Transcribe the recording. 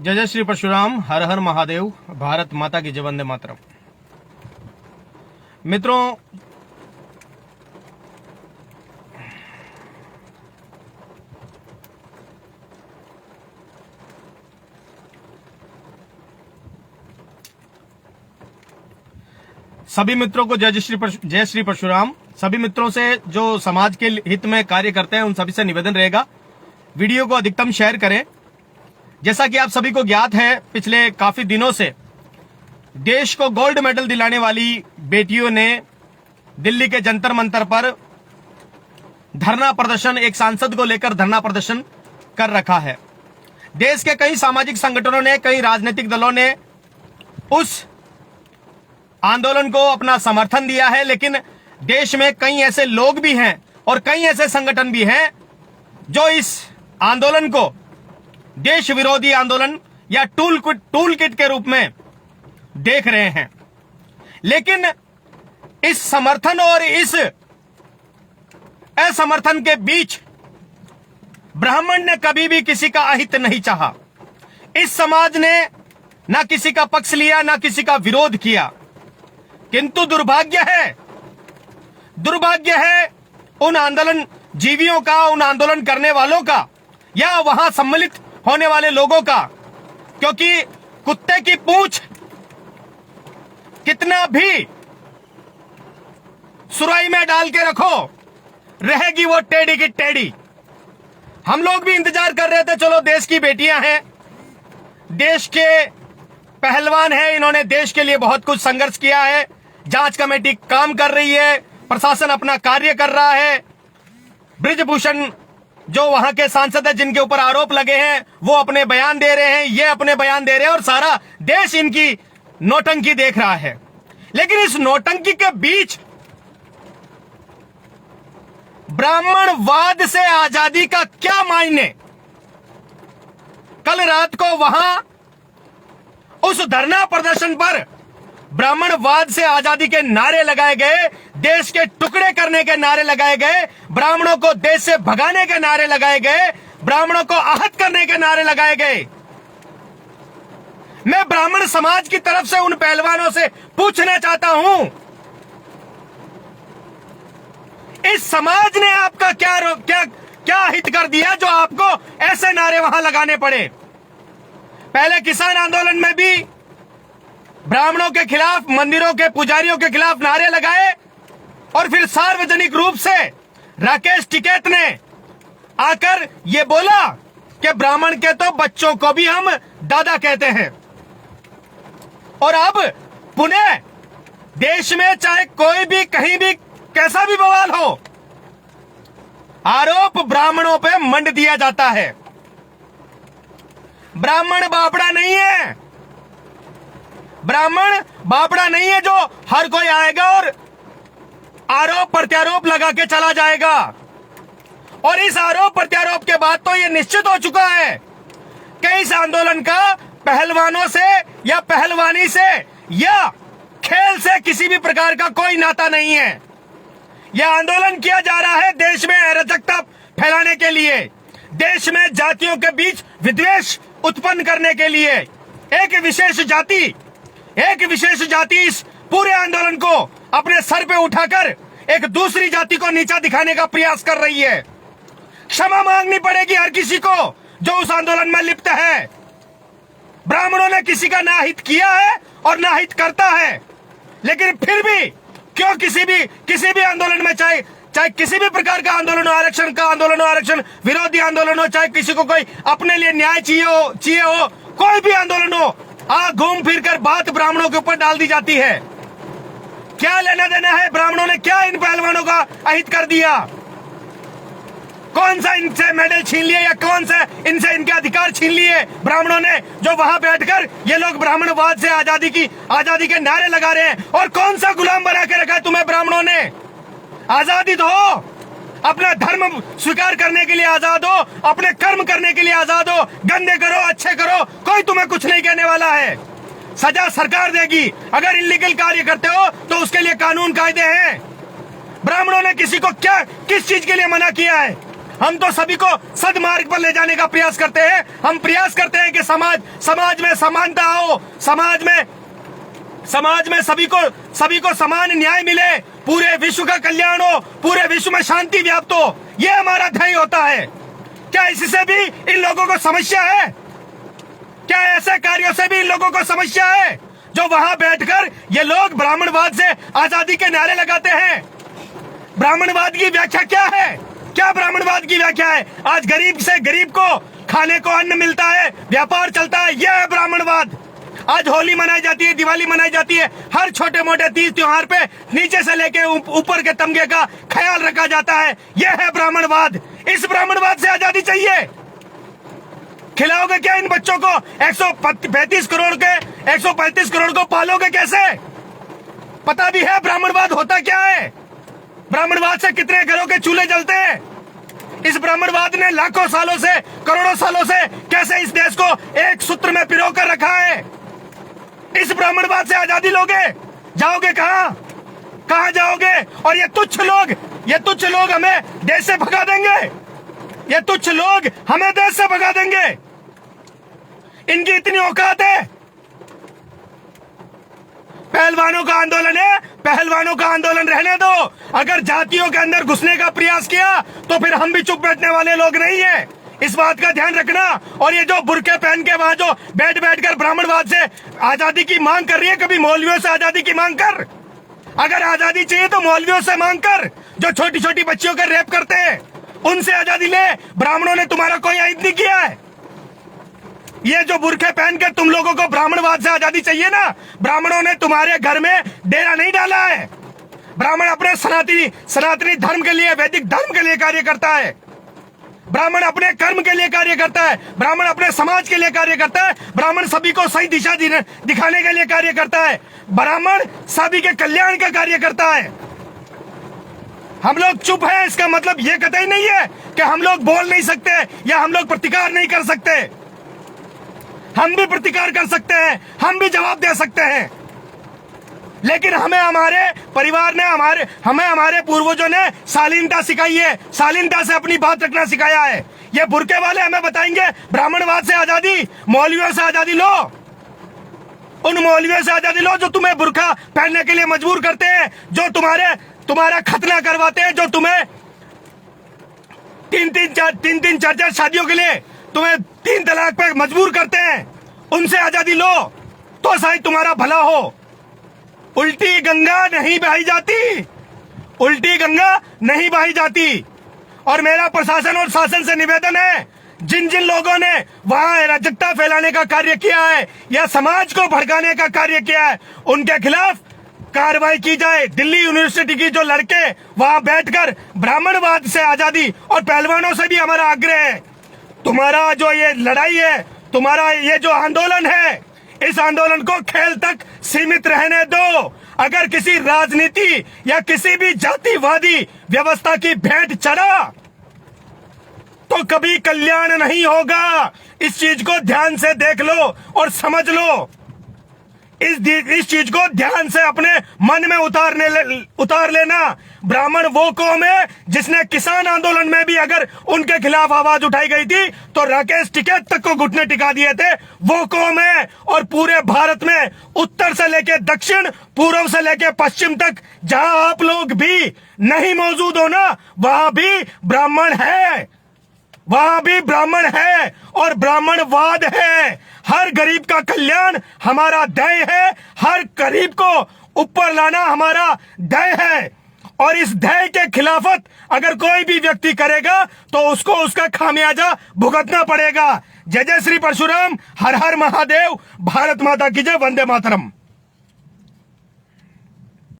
जय जय श्री परशुराम, हर हर महादेव, भारत माता की जय, वंदे मातरम। मित्रों, सभी मित्रों को जय श्री परशुराम। सभी मित्रों से जो समाज के हित में कार्य करते हैं उन सभी से निवेदन रहेगा, वीडियो को अधिकतम शेयर करें। जैसा कि आप सभी को ज्ञात है, पिछले काफी दिनों से देश को गोल्ड मेडल दिलाने वाली बेटियों ने दिल्ली के जंतर मंतर पर धरना प्रदर्शन, एक सांसद को लेकर धरना प्रदर्शन कर रखा है। देश के कई सामाजिक संगठनों ने, कई राजनीतिक दलों ने उस आंदोलन को अपना समर्थन दिया है, लेकिन देश में कई ऐसे लोग भी हैं और कई ऐसे संगठन भी हैं जो इस आंदोलन को देश विरोधी आंदोलन या टूल किट के रूप में देख रहे हैं। लेकिन इस समर्थन और इस असमर्थन के बीच ब्राह्मण ने कभी भी किसी का अहित नहीं चाहा। इस समाज ने ना किसी का पक्ष लिया, ना किसी का विरोध किया। किंतु दुर्भाग्य है उन आंदोलन जीवियों का, उन आंदोलन करने वालों का, या वहां सम्मिलित होने वाले लोगों का, क्योंकि कुत्ते की पूंछ कितना भी सुराई में डाल के रखो, रहेगी वो टेढ़ी की टेढ़ी। हम लोग भी इंतजार कर रहे थे, चलो देश की बेटियां हैं, देश के पहलवान हैं, इन्होंने देश के लिए बहुत कुछ संघर्ष किया है, जांच कमेटी काम कर रही है, प्रशासन अपना कार्य कर रहा है, बृजभूषण जो वहां के सांसद है जिनके ऊपर आरोप लगे हैं वो अपने बयान दे रहे हैं, ये अपने बयान दे रहे हैं और सारा देश इनकी नौटंकी देख रहा है। लेकिन इस नौटंकी के बीच ब्राह्मणवाद से आजादी का क्या मायने? कल रात को वहां उस धरना प्रदर्शन पर ब्राह्मणवाद से आजादी के नारे लगाए गए, देश के टुकड़े करने के नारे लगाए गए, ब्राह्मणों को देश से भगाने के नारे लगाए गए, ब्राह्मणों को आहत करने के नारे लगाए गए। मैं ब्राह्मण समाज की तरफ से उन पहलवानों से पूछना चाहता हूं, इस समाज ने आपका क्या हित कर दिया जो आपको ऐसे नारे वहां लगाने पड़े? पहले किसान आंदोलन में भी ब्राह्मणों के खिलाफ, मंदिरों के पुजारियों के खिलाफ नारे लगाए और फिर सार्वजनिक रूप से राकेश टिकैत ने आकर ये बोला कि ब्राह्मण के तो बच्चों को भी हम दादा कहते हैं। और अब पुनः देश में चाहे कोई भी कहीं भी कैसा भी बवाल हो, आरोप ब्राह्मणों पे मंड दिया जाता है। ब्राह्मण बापड़ा नहीं है, ब्राह्मण बापड़ा नहीं है जो हर कोई आएगा और आरोप प्रत्यारोप लगा के चला जाएगा। और इस आरोप प्रत्यारोप के बाद तो यह निश्चित हो चुका है कि इस आंदोलन का पहलवानों से या पहलवानी से या खेल से किसी भी प्रकार का कोई नाता नहीं है। यह आंदोलन किया जा रहा है देश में अराजकता फैलाने के लिए, देश में जातियों के बीच विद्वेष उत्पन्न करने के लिए। एक विशेष जाति इस पूरे आंदोलन को अपने सर पे उठाकर एक दूसरी जाति को नीचा दिखाने का प्रयास कर रही है। क्षमा मांगनी पड़ेगी हर किसी को जो उस आंदोलन में लिप्त है। ब्राह्मणों ने किसी का ना हित किया है और ना हित करता है, लेकिन फिर भी क्यों किसी भी आंदोलन में, चाहे किसी भी प्रकार का आंदोलन हो, आरक्षण विरोधी आंदोलन हो, चाहे किसी को कोई अपने लिए न्याय चाहिए हो, कोई भी आंदोलन हो, घूम फिर कर बात ब्राह्मणों के ऊपर डाल दी जाती है। क्या लेना देना है? ब्राह्मणों ने क्या इन पहलवानों का अहित कर दिया? कौन सा इनसे मेडल छीन लिए या कौन सा इनसे इनके अधिकार छीन लिए ब्राह्मणों ने, जो वहां बैठकर ये लोग ब्राह्मणवाद से आजादी के नारे लगा रहे हैं? और कौन सा गुलाम बना के रखा है तुम्हें ब्राह्मणों ने? आजादी दो, अपना धर्म स्वीकार करने के लिए आजाद हो, अपने कर्म करने के लिए आजाद हो, गंदे करो अच्छे करो, कोई तुम्हें कुछ नहीं कहने वाला है। सजा सरकार देगी, अगर इलीगल कार्य करते हो तो उसके लिए कानून कायदे हैं। ब्राह्मणों ने किसी को किस चीज के लिए मना किया है? हम तो सभी को सदमार्ग पर ले जाने का प्रयास करते हैं। हम प्रयास करते हैं कि समाज में समानता हो, समाज में सभी को समान न्याय मिले, पूरे विश्व का कल्याण हो, पूरे विश्व में शांति व्याप्त हो। यह हमारा ध्येय होता है। क्या इससे भी इन लोगों को समस्या है? क्या ऐसे कार्यों से भी इन लोगों को समस्या है जो वहां बैठकर ये लोग ब्राह्मणवाद से आजादी के नारे लगाते हैं? ब्राह्मणवाद की व्याख्या क्या है? क्या ब्राह्मणवाद की व्याख्या है? आज गरीब से गरीब को खाने को अन्न मिलता है, व्यापार चलता है, यह है ब्राह्मणवाद। आज होली मनाई जाती है, दिवाली मनाई जाती है, हर छोटे मोटे तीज त्योहार पे नीचे से लेके ऊपर के तमगे का ख्याल रखा जाता है। यह है ब्राह्मणवाद। इस ब्राह्मणवाद से आजादी चाहिए। खिलाओगे क्या इन बच्चों को? 135 करोड़ को पालोगे कैसे? पता भी है ब्राह्मणवाद होता क्या है? ब्राह्मणवाद से कितने घरों के चूल्हे जलते हैं? इस ब्राह्मणवाद ने लाखों सालों से, करोड़ों सालों से कैसे इस देश को एक सूत्र में पिरो कर रखा है? इस ब्राह्मणवाद से आजादी लोगे? जाओगे कहां जाओगे? और ये तुच्छ लोग हमें देश से भगा देंगे। ये तुच्छ लोग हमें देश से भगा देंगे। इनकी इतनी औकात है। पहलवानों का आंदोलन है, पहलवानों का आंदोलन रहने दो। अगर जातियों के अंदर घुसने का प्रयास किया तो फिर हम भी चुप बैठने वाले लोग नहीं है। इस बात का ध्यान रखना। और ये जो बुर्के पहन के वहां जो बैठकर ब्राह्मणवाद से आजादी की मांग कर रही है, कभी मौलवियों से आजादी की मांग कर। अगर आजादी चाहिए तो मौलवियों से मांग कर, जो छोटी छोटी बच्चियों का रेप करते हैं, उनसे आजादी ले। ब्राह्मणों ने तुम्हारा कोई आयद नहीं किया है। ये जो बुरखे पहन के तुम लोगों को ब्राह्मणवाद से आजादी चाहिए ना, ब्राह्मणों ने तुम्हारे घर में डेरा नहीं डाला है। ब्राह्मण अपने सनातनी धर्म के लिए, वैदिक धर्म के लिए कार्य करता है। ब्राह्मण अपने कर्म के लिए कार्य करता है। ब्राह्मण अपने समाज के लिए कार्य करता है। ब्राह्मण सभी को सही दिशा दिखाने के लिए कार्य करता है। ब्राह्मण सभी के कल्याण का कार्य करता है। हम लोग चुप हैं, इसका मतलब ये कतई नहीं है कि हम लोग बोल नहीं सकते या हम लोग प्रतिकार नहीं कर सकते। हम भी प्रतिकार कर सकते हैं, हम भी जवाब दे सकते हैं। लेकिन हमें हमारे परिवार ने, हमारे पूर्वजों ने शालीनता सिखाई है, शालीनता से अपनी बात रखना सिखाया है। ये बुरके वाले हमें बताएंगे ब्राह्मणवाद से आजादी, मौलवियों से आजादी लो। उन मौलवियों से आजादी लो जो तुम्हें बुरखा पहनने के लिए मजबूर करते हैं, जो तुम्हारा खतना करवाते हैं, जो तुम्हें तीन चार शादियों के लिए तुम्हें 3 तलाक पे मजबूर करते हैं। उनसे आजादी लो तो शायद तुम्हारा भला हो। उल्टी गंगा नहीं बहाई जाती, उल्टी गंगा नहीं बहाई जाती। और मेरा प्रशासन और शासन से निवेदन है, जिन लोगों ने वहां अराजकता फैलाने का कार्य किया है या समाज को भड़काने का कार्य किया है, उनके खिलाफ कार्रवाई की जाए। दिल्ली यूनिवर्सिटी की जो लड़के वहां बैठकर ब्राह्मणवाद से आजादी, और पहलवानों से भी हमारा आग्रह है, तुम्हारा जो ये लड़ाई है, तुम्हारा ये जो आंदोलन है, इस आंदोलन को खेल तक सीमित रहने दो। अगर किसी राजनीति या किसी भी जातिवादी व्यवस्था की भेंट चढ़ा तो कभी कल्याण नहीं होगा। इस चीज को ध्यान से देख लो और समझ लो। इस चीज को ध्यान से अपने मन में उतार लेना। ब्राह्मण वो कौम है जिसने किसान आंदोलन में भी अगर उनके खिलाफ आवाज उठाई गई थी तो राकेश टिकैत तक को घुटने टिका दिए थे। वो कौम है। और पूरे भारत में उत्तर से लेके दक्षिण, पूर्व से लेके पश्चिम तक जहां आप लोग भी नहीं मौजूद हो ना, वहां भी ब्राह्मण है, वहां भी ब्राह्मण है और ब्राह्मणवाद है। हर गरीब का कल्याण हमारा ध्येय है, हर गरीब को ऊपर लाना हमारा ध्येय है। और इस ध्येय के खिलाफत अगर कोई भी व्यक्ति करेगा तो उसको उसका खामियाजा भुगतना पड़ेगा। जय जय श्री परशुराम, हर हर महादेव, भारत माता की जय, वंदे मातरम।